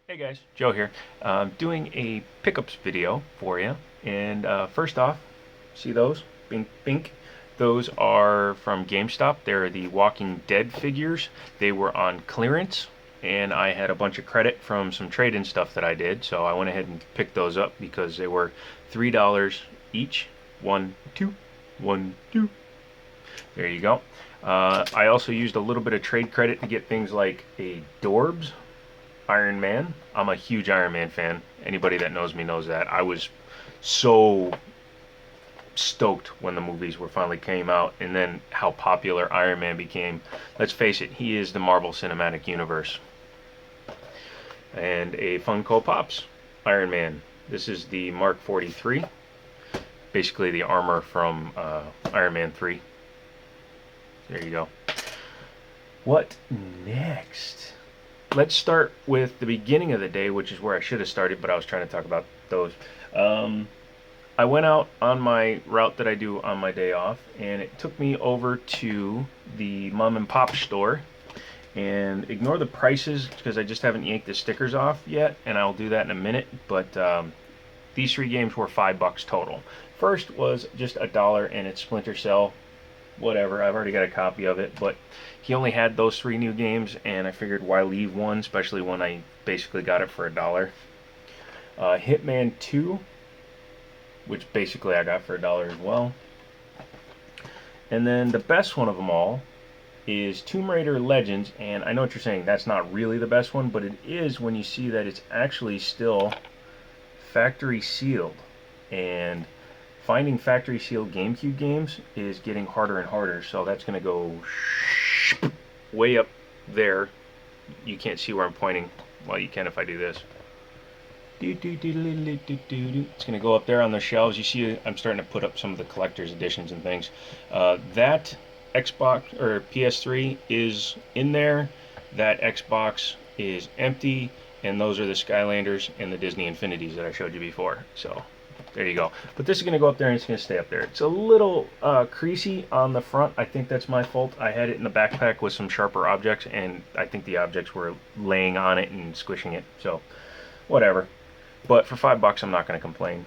Hey guys, Joe here. Doing a pickups video for you. And first off, see those? Bink, bink. Those are from GameStop. They're the Walking Dead figures. They were on clearance, and I had a bunch of credit from some trade-in stuff that I did, so I went ahead and picked those up because they were $3 each. One, two, one, two. There you go. I also used a little bit of trade credit to get things like a Dorbs Iron Man. I'm a huge Iron Man fan. Anybody that knows me knows that. I was so stoked when the movies were finally came out, and then how popular Iron Man became. Let's face it, he is the Marvel Cinematic Universe. And a Funko Pops Iron Man. This is the Mark 43. Basically the armor from Iron Man 3. There you go. What next? Let's start with the beginning of the day, which is where I should have started, but I was trying to talk about those. I went out on my route that I do on my day off, and it took me over to the mom and pop store. And ignore the prices because I just haven't yanked the stickers off yet, and I'll do that in a minute. But these three games were $5 total. First was just $1, and it's Splinter Cell. Whatever, I've already got a copy of it, but he only had those three new games, and I figured why leave one, especially when I basically got it for $1. Hitman 2, which basically I got for $1 as well. And then the best one of them all is Tomb Raider Legends, and I know what you're saying, that's not really the best one, but it is when you see that it's actually still factory sealed. And finding factory sealed GameCube games is getting harder and harder, so that's going to go way up there. You can't see where I'm pointing. Well, you can if I do this. It's going to go up there on the shelves. You see I'm starting to put up some of the collector's editions and things. That Xbox or PS3 is in there. That Xbox is empty, and those are the Skylanders and the Disney Infinities that I showed you before. So there you go. But this is going to go up there and it's going to stay up there. It's a little creasy on the front. I think that's my fault. I had it in the backpack with some sharper objects, and I think the objects were laying on it and squishing it. So whatever. But for $5, I'm not going to complain.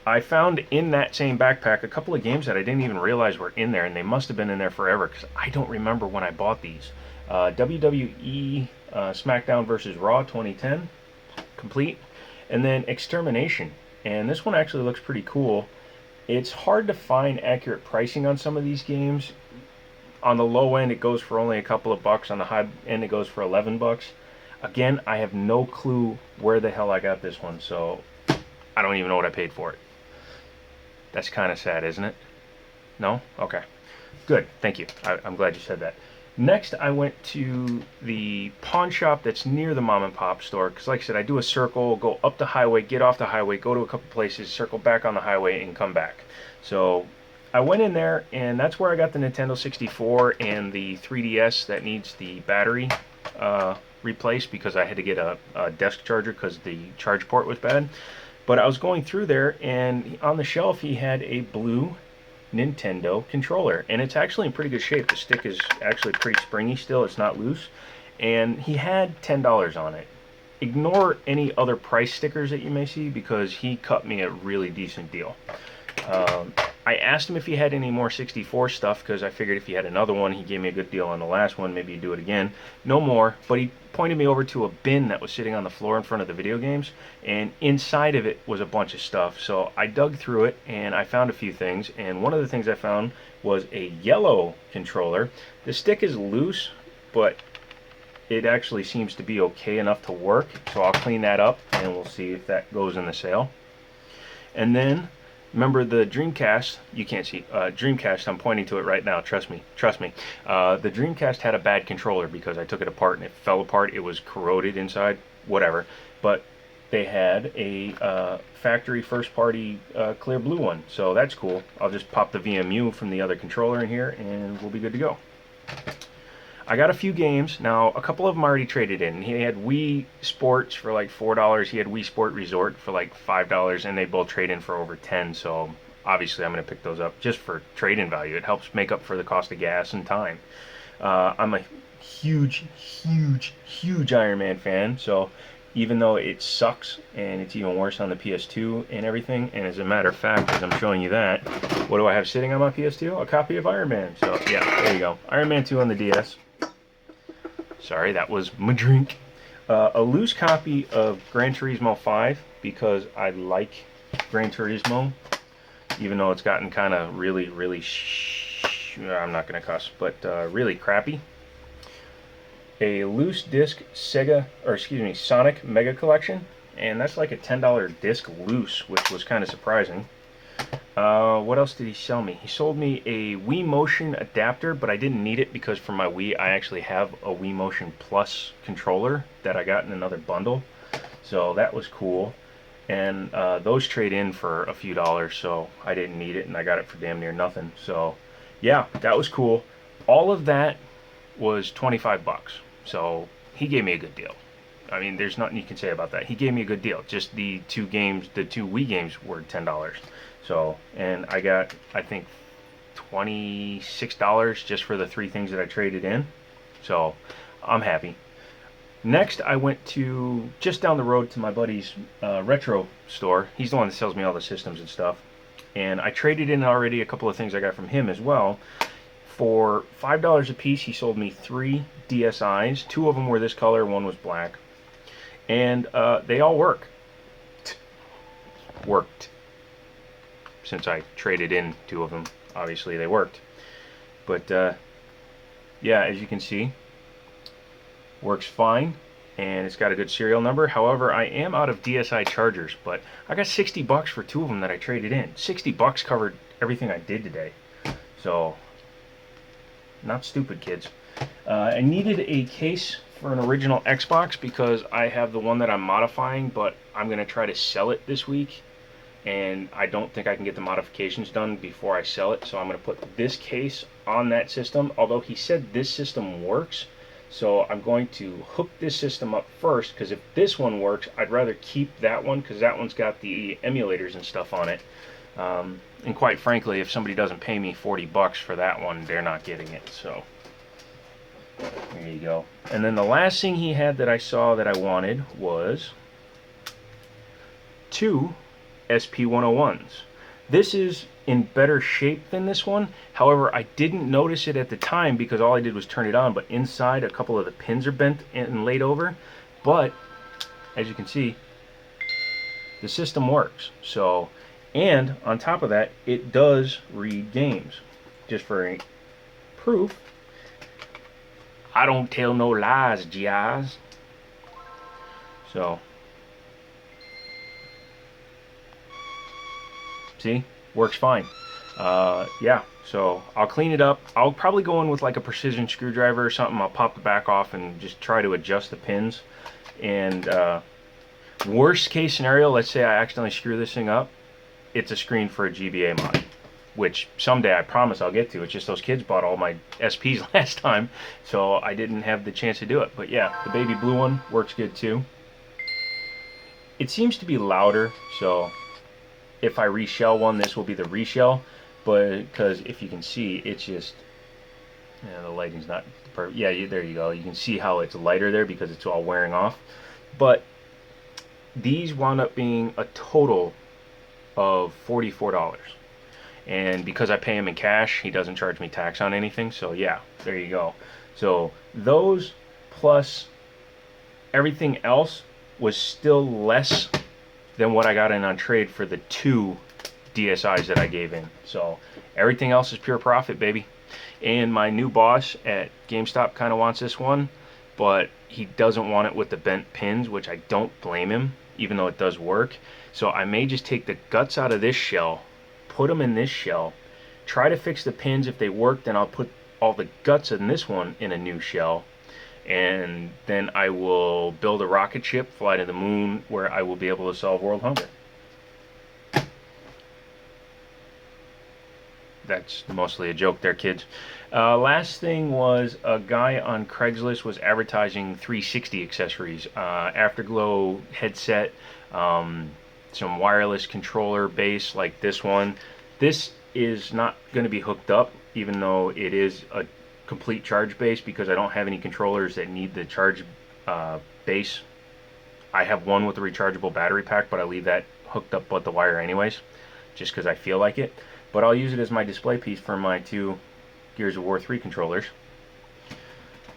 I found in that same backpack a couple of games that I didn't even realize were in there, and they must have been in there forever because I don't remember when I bought these. WWE SmackDown vs. Raw 2010, complete. And then Extermination. And this one actually looks pretty cool. It's hard to find accurate pricing on some of these games. On the low end, it goes for only a couple of bucks. On the high end, it goes for $11. Again, I have no clue where the hell I got this one, so I don't even know what I paid for it. That's kind of sad, isn't it? No? Okay. Good. Thank you. I'm glad you said that. Next, I went to the pawn shop that's near the mom and pop store, because like I said, I do a circle, go up the highway, get off the highway, go to a couple places, circle back on the highway, and come back. So I went in there, and that's where I got the Nintendo 64 and the 3DS that needs the battery replaced, because I had to get a desk charger because the charge port was bad. But I was going through there, and on the shelf he had a blue Nintendo controller, and it's actually in pretty good shape. The stick is actually pretty springy still, it's not loose, and he had $10 on it. Ignore any other price stickers that you may see because he cut me a really decent deal. I asked him if he had any more 64 stuff because I figured if he had another one, he gave me a good deal on the last one, maybe he'd do it again. No more, but he pointed me over to a bin that was sitting on the floor in front of the video games, and inside of it was a bunch of stuff. So I dug through it and I found a few things, and one of the things I found was a yellow controller. The stick is loose, but it actually seems to be okay enough to work, so I'll clean that up and we'll see if that goes in the sale. And then remember the Dreamcast, you can't see, Dreamcast, I'm pointing to it right now, trust me. The Dreamcast had a bad controller because I took it apart and it fell apart, it was corroded inside, whatever. But they had a factory first party clear blue one, so that's cool. I'll just pop the VMU from the other controller in here and we'll be good to go. I got a few games. Now, a couple of them I already traded in. He had Wii Sports for like $4. He had Wii Sport Resort for like $5, and they both trade in for over $10. So obviously I'm going to pick those up just for trade-in value. It helps make up for the cost of gas and time. I'm a huge Iron Man fan, so even though it sucks and it's even worse on the PS2 and everything. And as a matter of fact, as I'm showing you that, what do I have sitting on my PS2? A copy of Iron Man. So yeah, there you go. Iron Man 2 on the DS. Sorry, that was my drink. A loose copy of Gran Turismo 5 because I like Gran Turismo, even though it's gotten kind of really, I'm not going to cuss, but really crappy. A loose disc Sonic Mega Collection, and that's like a $10 disc loose, which was kind of surprising. What else did he sell me? He sold me a Wii Motion adapter, but I didn't need it because for my Wii I actually have a Wii Motion Plus controller that I got in another bundle, so that was cool. And those trade in for a few dollars, so I didn't need it, and I got it for damn near nothing. So yeah, that was cool. All of that was 25 bucks. So he gave me a good deal. I mean, there's nothing you can say about that. He gave me a good deal. Just the two Wii games were $10. So, and I got, I think, $26 just for the three things that I traded in. So, I'm happy. Next, I went to just down the road to my buddy's retro store. He's the one that sells me all the systems and stuff. And I traded in already a couple of things I got from him as well. For $5 a piece, he sold me 3 DSIs. 2 of them were this color, 1 was black. And they all worked. Since I traded in 2 of them, obviously they worked. But yeah, as you can see, works fine. And it's got a good serial number. However, I am out of DSI chargers, but I got 60 bucks for 2 of them that I traded in. 60 bucks covered everything I did today. So, not stupid, kids. I needed a case for an original Xbox because I have the one that I'm modifying, but I'm going to try to sell it this week. And I don't think I can get the modifications done before I sell it. So I'm going to put this case on that system. Although he said this system works. So I'm going to hook this system up first, because if this one works, I'd rather keep that one because that one's got the emulators and stuff on it. And quite frankly, if somebody doesn't pay me 40 bucks for that one, they're not getting it. So there you go. And then the last thing he had that I saw that I wanted was 2 SP101s. This is in better shape than this one. However, I didn't notice it at the time because all I did was turn it on, but inside a couple of the pins are bent and laid over. But as you can see, the system works. So, and on top of that, it does read games. Just for proof, I don't tell no lies, GIs. So, see, works fine. Yeah, so I'll clean it up. I'll probably go in with like a precision screwdriver or something. I'll pop the back off and just try to adjust the pins. And worst case scenario, let's say I accidentally screw this thing up, it's a screen for a GBA mod, which someday I promise I'll get to. It's just those kids bought all my SPs last time, so I didn't have the chance to do it. But yeah, the baby blue one works good too. It seems to be louder, so if I reshell one, this will be the reshell. But because if you can see, it's just, yeah, the lighting's not perfect. Yeah, there you go. You can see how it's lighter there because it's all wearing off. But these wound up being a total of $44. And because I pay him in cash, he doesn't charge me tax on anything. So yeah, there you go. So those plus everything else was still less than what I got in on trade for the 2 DSIs that I gave in. So everything else is pure profit, baby. And my new boss at GameStop kind of wants this one, but he doesn't want it with the bent pins, which I don't blame him, even though it does work. So I may just take the guts out of this shell, put them in this shell, try to fix the pins. If they work, then I'll put all the guts in this one in a new shell, and then I will build a rocket ship, fly to the moon, where I will be able to solve world hunger. That's mostly a joke there, kids. Last thing was a guy on Craigslist was advertising 360 accessories, afterglow headset, some wireless controller base like this one. This is not going to be hooked up, even though it is a complete charge base, because I don't have any controllers that need the charge base. I have one with a rechargeable battery pack, but I leave that hooked up with the wire anyways, just because I feel like it. But I'll use it as my display piece for my two Gears of War 3 controllers.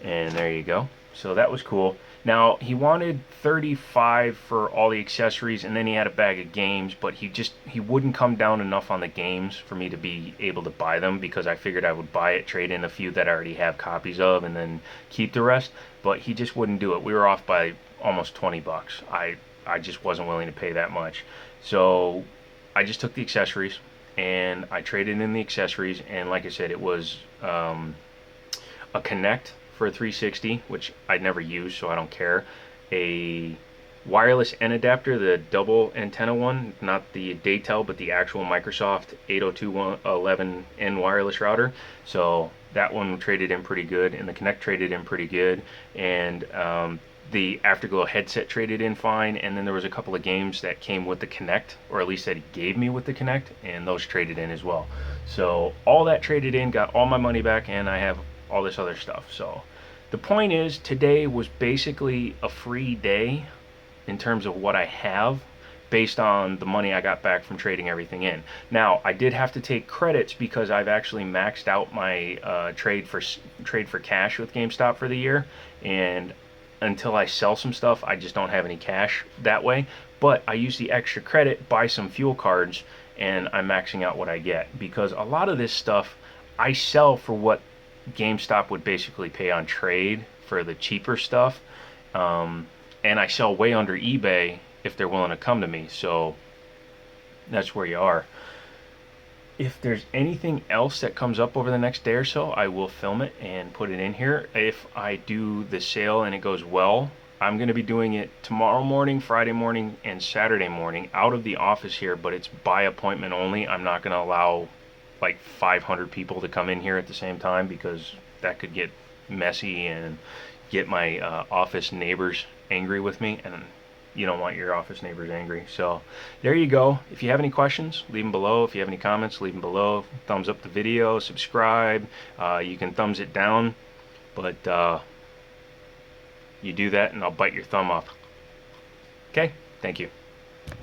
And there you go. So that was cool. Now, he wanted 35 for all the accessories, and then he had a bag of games, but he wouldn't come down enough on the games for me to be able to buy them, because I figured I would buy it, trade in a few that I already have copies of, and then keep the rest. But he just wouldn't do it. We were off by almost 20 bucks. I just wasn't willing to pay that much. So I just took the accessories, and I traded in the accessories, and like I said, it was a Connect for a 360, which I'd never used, so I don't care. A wireless N adapter, the double antenna one, not the Daytel, but the actual Microsoft 802.11n wireless router. So that one traded in pretty good, and the Connect traded in pretty good, and the Afterglow headset traded in fine, and then there was a couple of games that came with the Connect, or at least that he gave me with the Connect, and those traded in as well. So all that traded in, got all my money back, and I have all this other stuff. So the point is, today was basically a free day in terms of what I have, based on the money I got back from trading everything in. Now, I did have to take credits because I've actually maxed out my trade for cash with GameStop for the year, and until I sell some stuff, I just don't have any cash that way. But I use the extra credit, buy some fuel cards, and I'm maxing out what I get, because a lot of this stuff I sell for what GameStop would basically pay on trade for the cheaper stuff, and I sell way under eBay if they're willing to come to me. So that's where you are. If there's anything else that comes up over the next day or so, I will film it and put it in here. If I do the sale and it goes well, I'm going to be doing it tomorrow morning, Friday morning, and Saturday morning out of the office here, but it's by appointment only. I'm not going to allow like 500 people to come in here at the same time, because that could get messy and get my office neighbors angry with me, and you don't want your office neighbors angry. So there you go. If you have any questions, leave them below. If you have any comments, leave them below. Thumbs up the video, subscribe. You can thumbs it down, but you do that and I'll bite your thumb off. Okay? Thank you.